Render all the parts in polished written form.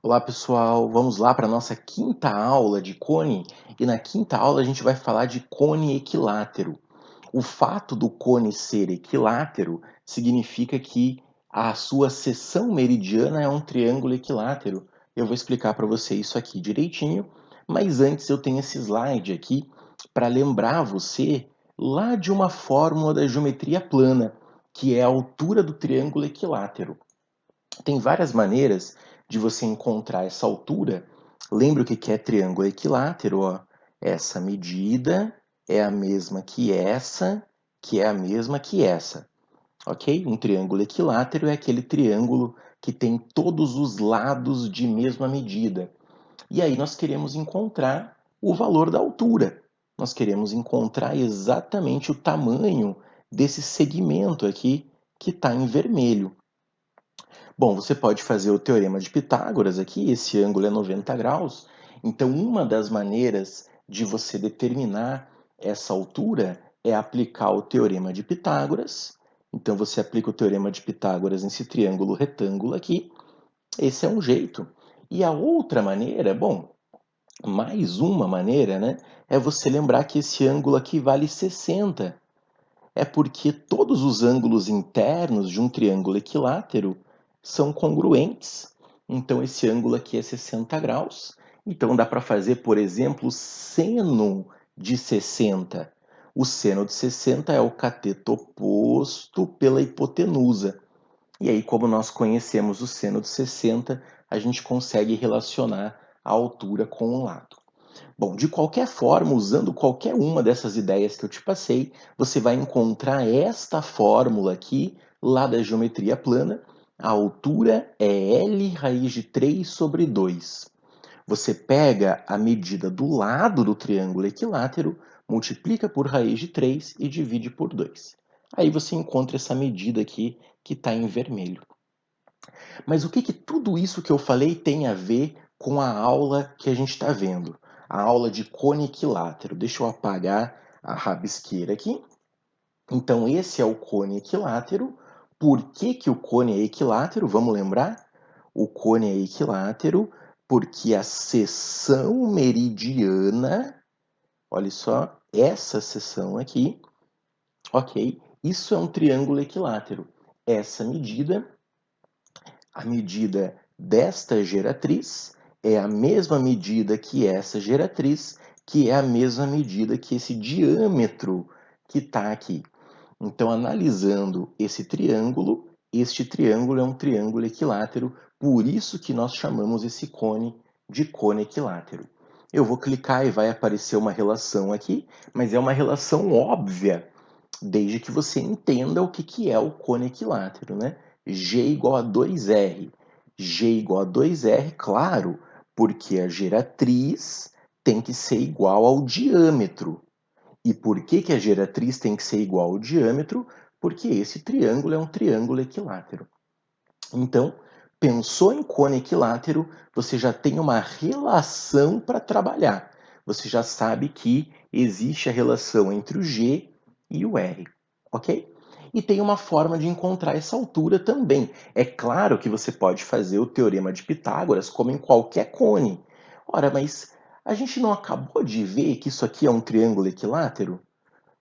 Olá pessoal, vamos lá para a nossa quinta aula de cone e na quinta aula a gente vai falar de cone equilátero. O fato do cone ser equilátero significa que a sua seção meridiana é um triângulo equilátero. Eu vou explicar para você isso aqui direitinho, mas antes eu tenho esse slide aqui para lembrar você lá de uma fórmula da geometria plana, que é a altura do triângulo equilátero. Tem várias maneiras de você encontrar essa altura. Lembra o que é triângulo equilátero? Ó. Essa medida é a mesma que é a mesma que essa. Ok? Um triângulo equilátero é aquele triângulo que tem todos os lados de mesma medida. E aí nós queremos encontrar o valor da altura. Nós queremos encontrar exatamente o tamanho desse segmento aqui que está em vermelho. Bom, você pode fazer o teorema de Pitágoras aqui, esse ângulo é 90 graus. Então, uma das maneiras de você determinar essa altura é aplicar o teorema de Pitágoras. Então, você aplica o teorema de Pitágoras nesse triângulo retângulo aqui. Esse é um jeito. E a outra maneira, bom, mais uma maneira, né, é você lembrar que esse ângulo aqui vale 60. É porque todos os ângulos internos de um triângulo equilátero são congruentes. Então, esse ângulo aqui é 60 graus. Então, dá para fazer, por exemplo, seno de 60. O seno de 60 é o cateto oposto pela hipotenusa. E aí, como nós conhecemos o seno de 60, a gente consegue relacionar a altura com o lado. Bom, de qualquer forma, usando qualquer uma dessas ideias que eu te passei, você vai encontrar esta fórmula aqui, lá da geometria plana. A altura é L raiz de 3 sobre 2. Você pega a medida do lado do triângulo equilátero, multiplica por raiz de 3 e divide por 2. Aí você encontra essa medida aqui que está em vermelho. Mas o que tudo isso que eu falei tem a ver com a aula que a gente está vendo? A aula de cone equilátero. Deixa eu apagar a rabisqueira aqui. Então, esse é o cone equilátero. Por que o cone é equilátero? Vamos lembrar? O cone é equilátero porque a seção meridiana, olha só, essa seção aqui, ok? Isso é um triângulo equilátero. Essa medida, a medida desta geratriz é a mesma medida que essa geratriz, que é a mesma medida que esse diâmetro que está aqui. Então, analisando esse triângulo, este triângulo é um triângulo equilátero, por isso que nós chamamos esse cone de cone equilátero. Eu vou clicar e vai aparecer uma relação aqui, mas é uma relação óbvia, desde que você entenda o que é o cone equilátero, né? G igual a 2R. G igual a 2R, claro, porque a geratriz tem que ser igual ao diâmetro. E por que a geratriz tem que ser igual ao diâmetro? Porque esse triângulo é um triângulo equilátero. Então, pensou em cone equilátero, você já tem uma relação para trabalhar. Você já sabe que existe a relação entre o G e o R, ok? E tem uma forma de encontrar essa altura também. É claro que você pode fazer o teorema de Pitágoras como em qualquer cone. Ora, mas a gente não acabou de ver que isso aqui é um triângulo equilátero?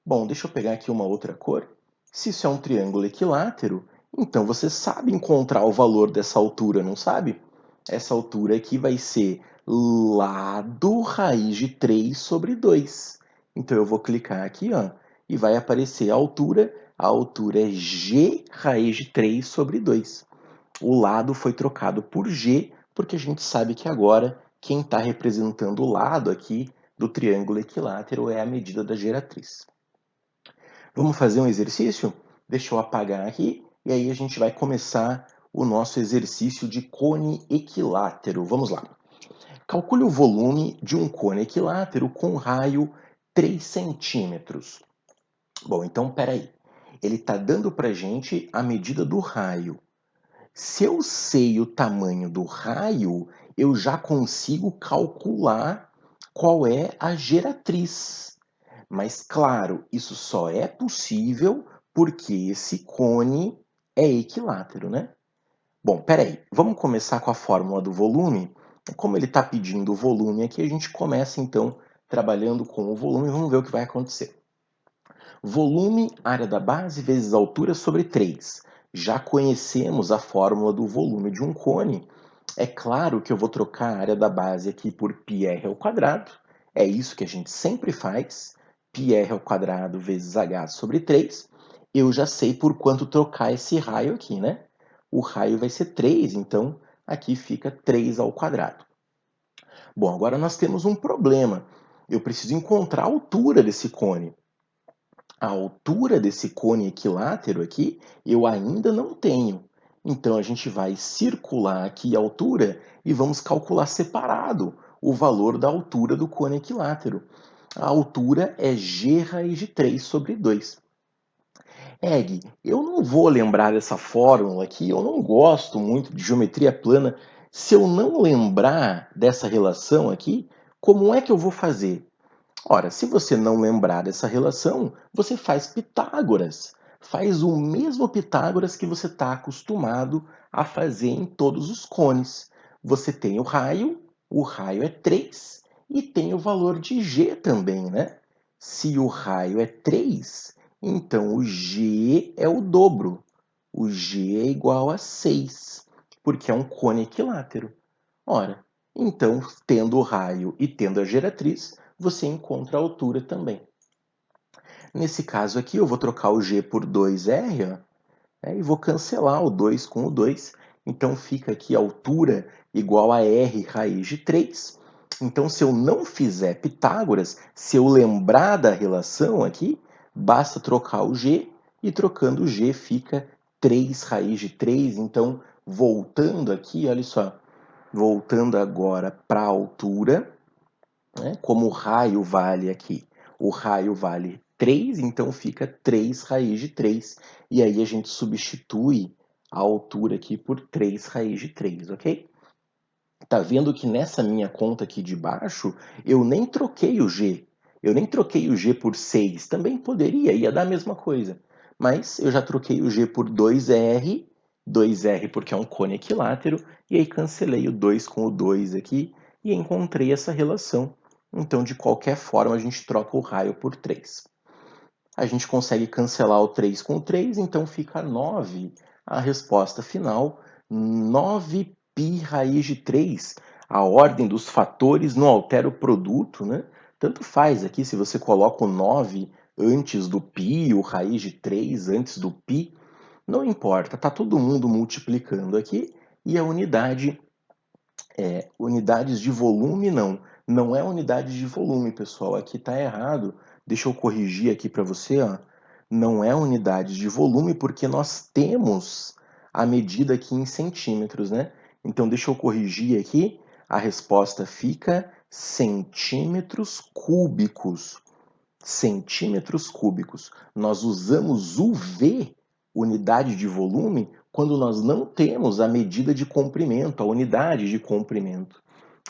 Bom, deixa eu pegar aqui uma outra cor. Se isso é um triângulo equilátero, então você sabe encontrar o valor dessa altura, não sabe? Essa altura aqui vai ser lado raiz de 3 sobre 2. Então eu vou clicar aqui, ó, e vai aparecer a altura. A altura é g raiz de 3 sobre 2. O lado foi trocado por g, porque a gente sabe que agora quem está representando o lado aqui do triângulo equilátero é a medida da geratriz. Vamos fazer um exercício? Deixa eu apagar aqui e aí a gente vai começar o nosso exercício de cone equilátero. Vamos lá. Calcule o volume de um cone equilátero com raio 3 centímetros. Bom, então peraí. Ele está dando para a gente a medida do raio. Se eu sei o tamanho do raio, eu já consigo calcular qual é a geratriz. Mas, claro, isso só é possível porque esse cone é equilátero, né? Bom, peraí, vamos começar com a fórmula do volume? Como ele está pedindo o volume aqui, a gente começa então trabalhando com o volume e vamos ver o que vai acontecer. Volume, área da base, vezes altura sobre 3. Já conhecemos a fórmula do volume de um cone. É claro que eu vou trocar a área da base aqui por πr ao quadrado. É isso que a gente sempre faz. πr ao quadrado vezes h sobre 3. Eu já sei por quanto trocar esse raio aqui, né? O raio vai ser 3, então aqui fica 3 ao quadrado. Bom, agora nós temos um problema. Eu preciso encontrar a altura desse cone. A altura desse cone equilátero aqui eu ainda não tenho. Então a gente vai circular aqui a altura e vamos calcular separado o valor da altura do cone equilátero. A altura é g raiz de 3 sobre 2. Egg, eu não vou lembrar dessa fórmula aqui, eu não gosto muito de geometria plana. Se eu não lembrar dessa relação aqui, como é que eu vou fazer? Ora, se você não lembrar dessa relação, você faz Pitágoras. Faz o mesmo Pitágoras que você está acostumado a fazer em todos os cones. Você tem o raio é 3, e tem o valor de g também, né? Se o raio é 3, então o g é o dobro. O g é igual a 6, porque é um cone equilátero. Ora, então, tendo o raio e tendo a geratriz, você encontra a altura também. Nesse caso aqui, eu vou trocar o g por 2r, e vou cancelar o 2 com o 2. Então, fica aqui a altura igual a r raiz de 3. Então, se eu não fizer Pitágoras, se eu lembrar da relação aqui, basta trocar o g, e trocando o g fica 3 raiz de 3. Então, voltando aqui, olha só, voltando agora para a altura, né? Como o raio vale aqui, o raio vale 3, então fica 3 raiz de 3. E aí a gente substitui a altura aqui por 3 raiz de 3, ok? Tá vendo que nessa minha conta aqui de baixo, eu nem troquei o g. Eu nem troquei o g por 6. Também poderia, ia dar a mesma coisa. Mas eu já troquei o g por 2r, 2r porque é um cone equilátero, e aí cancelei o 2 com o 2 aqui e encontrei essa relação. Então, de qualquer forma, a gente troca o raio por 3. A gente consegue cancelar o 3 com o 3, então fica 9. A resposta final, 9π raiz de 3. A ordem dos fatores não altera o produto, né? Tanto faz aqui se você coloca o 9 antes do π, o raiz de 3 antes do π, não importa, está todo mundo multiplicando aqui e a unidade unidades de volume não é unidade de volume, pessoal, aqui está errado. Deixa eu corrigir aqui para você, ó. Não é unidade de volume porque nós temos a medida aqui em centímetros, né? Então deixa eu corrigir aqui, a resposta fica centímetros cúbicos. Centímetros cúbicos. Nós usamos o V, unidade de volume, quando nós não temos a medida de comprimento, a unidade de comprimento.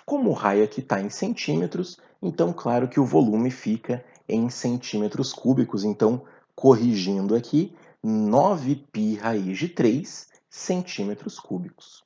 Como o raio aqui está em centímetros, então claro que o volume fica em centímetros cúbicos. Então, corrigindo aqui, 9π raiz de 3 centímetros cúbicos.